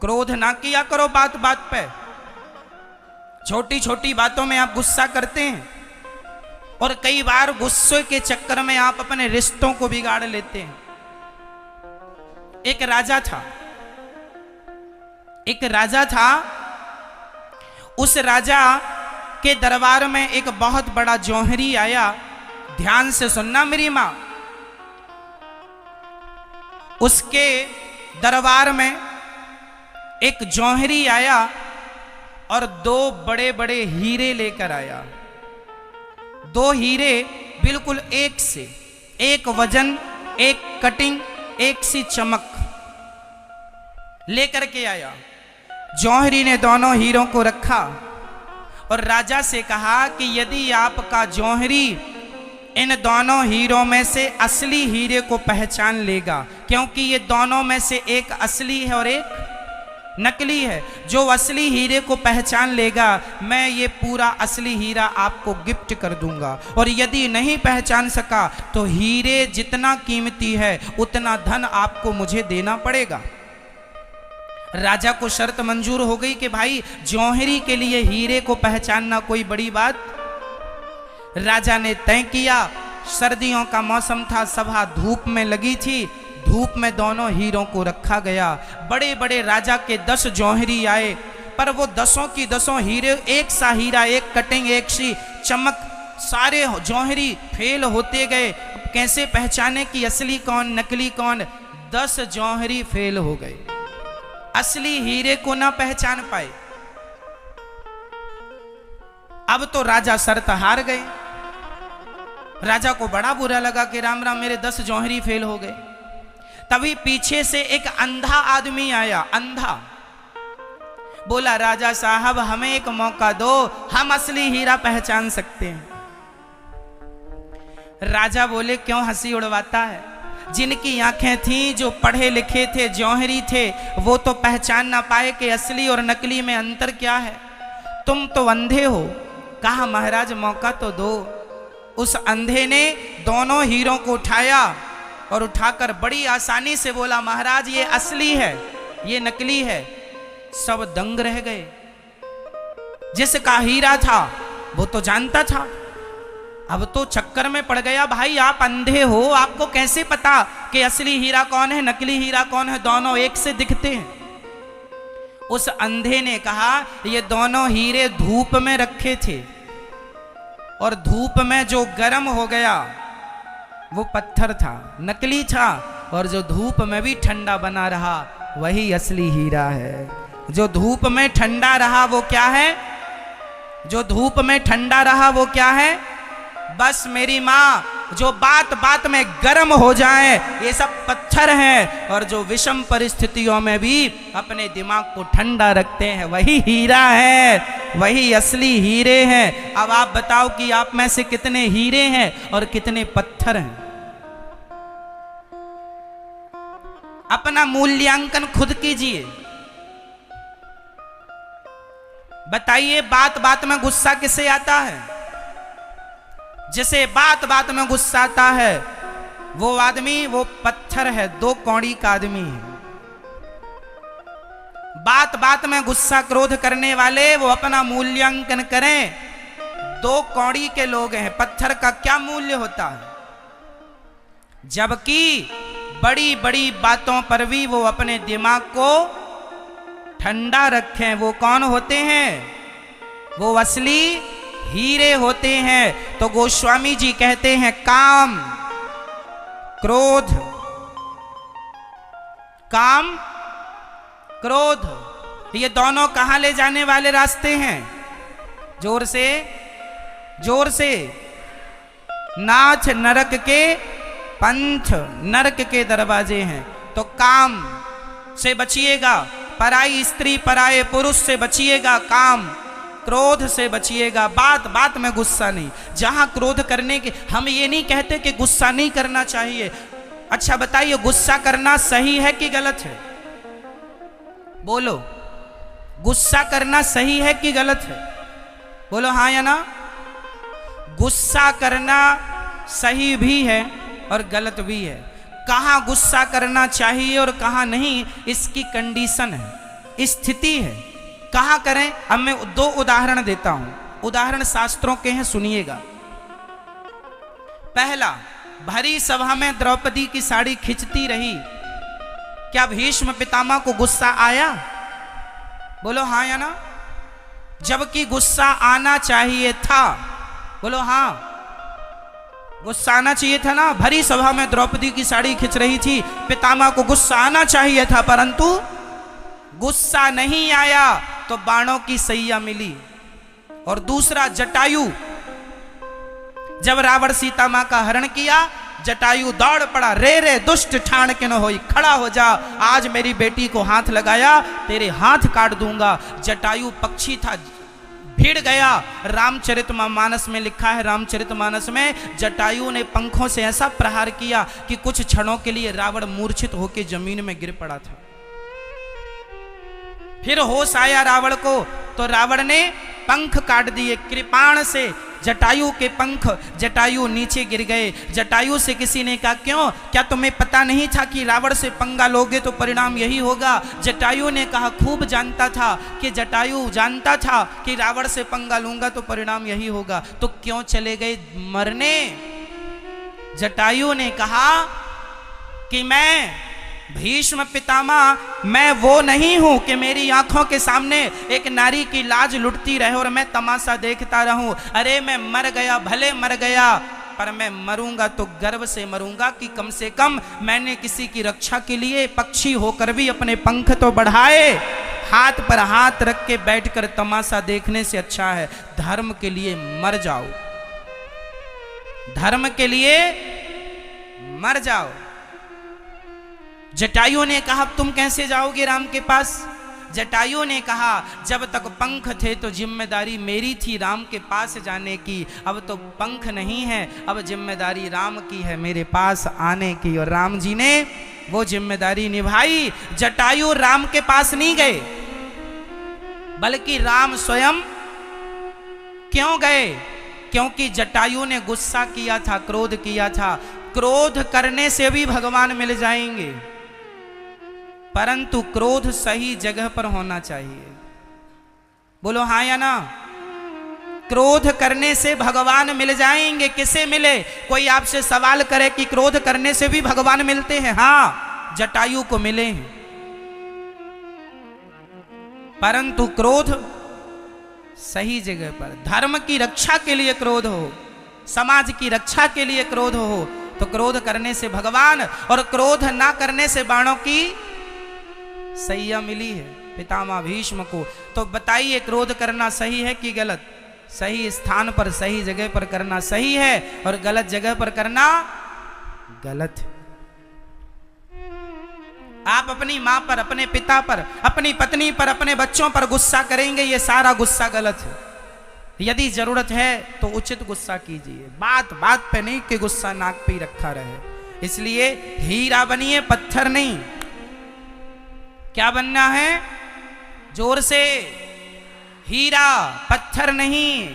क्रोध ना किया करो बात बात पे। छोटी छोटी बातों में आप गुस्सा करते हैं और कई बार गुस्से के चक्कर में आप अपने रिश्तों को बिगाड़ लेते हैं। एक राजा था, उस राजा के दरबार में एक बहुत बड़ा जौहरी आया। ध्यान से सुनना मेरी मां। उसके दरबार में एक जौहरी आया और दो बड़े बड़े हीरे लेकर आया। दो हीरे बिल्कुल एक से, एक वजन, एक कटिंग, एक सी चमक लेकर के आया। जौहरी ने दोनों हीरों को रखा और राजा से कहा कि यदि आपका जौहरी इन दोनों हीरों में से असली हीरे को पहचान लेगा, क्योंकि ये दोनों में से एक असली है और एक नकली है, जो असली हीरे को पहचान लेगा मैं ये पूरा असली हीरा आपको गिफ्ट कर दूंगा, और यदि नहीं पहचान सका तो हीरे जितना कीमती है उतना धन आपको मुझे देना पड़ेगा। राजा को शर्त मंजूर हो गई कि भाई जौहरी के लिए हीरे को पहचानना कोई बड़ी बात। राजा ने तय किया। सर्दियों का मौसम था, सभा धूप में लगी थी। धूप में दोनों हीरों को रखा गया। बड़े बड़े राजा के 10 जौहरी आए, पर वो 10 की 10 हीरे, एक सा हीरा, एक कटिंग, एक सी चमक, सारे जौहरी फेल होते गए। कैसे पहचाने कि असली कौन नकली कौन? 10 जौहरी फेल हो गए, असली हीरे को ना पहचान पाए। अब तो राजा शर्त हार गए। राजा को बड़ा बुरा लगा कि राम राम मेरे 10 जौहरी फेल हो गए। तभी पीछे से एक अंधा आदमी आया। अंधा बोला, राजा साहब हमें एक मौका दो, हम असली हीरा पहचान सकते हैं। राजा बोले, क्यों हंसी उड़वाता है? जिनकी आंखें थीं, जो पढ़े लिखे थे, जौहरी थे, वो तो पहचान ना पाए कि असली और नकली में अंतर क्या है। तुम तो अंधे हो। कहा, महाराज मौका तो दो। उस अंधे ने दोनों हीरों को उठाया और उठाकर बड़ी आसानी से बोला, महाराज ये असली है, ये नकली है। सब दंग रह गए। जिसका हीरा था वो तो जानता था, अब तो चक्कर में पड़ गया। भाई आप अंधे हो, आपको कैसे पता कि असली हीरा कौन है, नकली हीरा कौन है? दोनों एक से दिखते हैं। उस अंधे ने कहा, ये दोनों हीरे धूप में रखे थे और धूप में जो गर्म हो गया वो पत्थर था, नकली था, और जो धूप में भी ठंडा बना रहा वही असली हीरा है। जो धूप में ठंडा रहा वो क्या है? जो धूप में ठंडा रहा वो क्या है? बस मेरी माँ, जो बात बात में गर्म हो जाए ये सब पत्थर हैं, और जो विषम परिस्थितियों में भी अपने दिमाग को ठंडा रखते हैं वही हीरा है, वही असली हीरे हैं। अब आप बताओ कि आप में से कितने हीरे हैं और कितने पत्थर हैं? अपना मूल्यांकन खुद कीजिए। बताइए, बात बात में गुस्सा किसे आता है? जिसे बात बात में गुस्सा आता है वो आदमी, वो पत्थर है, 2 कौड़ी का आदमी है। बात बात में गुस्सा क्रोध करने वाले वो अपना मूल्यांकन करें। 2 कौड़ी के लोग हैं। पत्थर का क्या मूल्य होता है? जबकि बड़ी बड़ी बातों पर भी वो अपने दिमाग को ठंडा रखें। वो कौन होते हैं? वो असली हीरे होते हैं। तो गोस्वामी जी कहते हैं, काम क्रोध, काम क्रोध, ये दोनों कहां ले जाने वाले रास्ते हैं? जोर से, जोर से। नाथ नरक के पंथ, नरक के दरवाजे हैं। तो काम से बचिएगा, पराई स्त्री पराये पुरुष से बचिएगा, काम क्रोध से बचिएगा। बात बात में गुस्सा नहीं। जहां क्रोध करने के, हम ये नहीं कहते कि गुस्सा नहीं करना चाहिए। अच्छा बताइए, गुस्सा करना सही है कि गलत है? बोलो, गुस्सा करना सही है कि गलत है? बोलो हाँ या ना। गुस्सा करना सही भी है और गलत भी है। कहां गुस्सा करना चाहिए और कहां नहीं, इसकी कंडीशन है, स्थिति है। कहा करें, अब मैं 2 उदाहरण देता हूं, उदाहरण शास्त्रों के हैं, सुनिएगा। पहला, भरी सभा में द्रौपदी की साड़ी खिंचती रही, क्या भीष्म पितामह को गुस्सा आया? बोलो हाँ या ना? जबकि गुस्सा आना चाहिए था। बोलो हाँ, गुस्सा आना चाहिए था ना। भरी सभा में द्रौपदी की साड़ी खिंच रही थी, पितामह को गुस्सा आना चाहिए था, परंतु गुस्सा नहीं आया तो बाणों की सैया मिली। और दूसरा, जटायु, जब रावण सीता मां का हरण किया, जटायु दौड़ पड़ा, रे रे दुष्ट ठाण के न होई, खड़ा हो जा, आज मेरी बेटी को हाथ लगाया तेरे हाथ काट दूंगा। जटायु पक्षी था, भिड़ गया। रामचरितमानस में लिखा है, रामचरितमानस में जटायु ने पंखों से ऐसा प्रहार किया कि कुछ क्षणों के लिए रावण मूर्छित होकर जमीन में गिर पड़ा था। फिर होश आया रावण को, तो रावण ने पंख काट दिए कृपाण से, जटायु के पंख। जटायु नीचे गिर गए। जटायु से किसी ने कहा, क्यों, क्या तुम्हें पता नहीं था कि रावण से पंगा लोगे तो परिणाम यही होगा? जटायु ने कहा, खूब जानता था कि जटायु जानता था कि रावण से पंगा लूंगा तो परिणाम यही होगा, तो क्यों चले गए मरने? जटायु ने कहा कि मैं भीष्म पितामह, मैं वो नहीं हूं कि मेरी आंखों के सामने एक नारी की लाज लुटती रहे और मैं तमाशा देखता रहूं। अरे मैं मर गया, भले मर गया, पर मैं मरूंगा तो गर्व से मरूंगा कि कम से कम मैंने किसी की रक्षा के लिए पक्षी होकर भी अपने पंख तो बढ़ाए। हाथ पर हाथ रख के बैठकर तमाशा देखने से अच्छा है धर्म के लिए मर जाओ, धर्म के लिए मर जाओ। जटायु ने कहा, तुम कैसे जाओगे राम के पास? जटायु ने कहा, जब तक पंख थे तो जिम्मेदारी मेरी थी राम के पास जाने की, अब तो पंख नहीं है, अब जिम्मेदारी राम की है मेरे पास आने की। और राम जी ने वो जिम्मेदारी निभाई। जटायु राम के पास नहीं गए, बल्कि राम स्वयं क्यों गए? क्योंकि जटायु ने गुस्सा किया था, क्रोध किया था। क्रोध करने से भी भगवान मिल जाएंगे, परंतु क्रोध सही जगह पर होना चाहिए। बोलो हाँ या ना? क्रोध करने से भगवान मिल जाएंगे। किसे मिले? कोई आपसे सवाल करे कि क्रोध करने से भी भगवान मिलते हैं? हाँ, जटायु को मिले हैं, परंतु क्रोध सही जगह पर, धर्म की रक्षा के लिए क्रोध हो, समाज की रक्षा के लिए क्रोध हो, तो क्रोध करने से भगवान, और क्रोध ना करने से बाणों की सैया मिली है पितामह भीष्म को। तो बताइए, क्रोध करना सही है कि गलत? सही स्थान पर, सही जगह पर करना सही है, और गलत जगह पर करना गलत है। आप अपनी मां पर, अपने पिता पर, अपनी पत्नी पर, अपने बच्चों पर गुस्सा करेंगे, ये सारा गुस्सा गलत है। यदि जरूरत है तो उचित गुस्सा कीजिए, बात बात पे नहीं कि गुस्सा नाक पे ही रखा रहे। इसलिए हीरा बनिए, पत्थर नहीं। क्या बनना है? जोर से, हीरा पत्थर नहीं।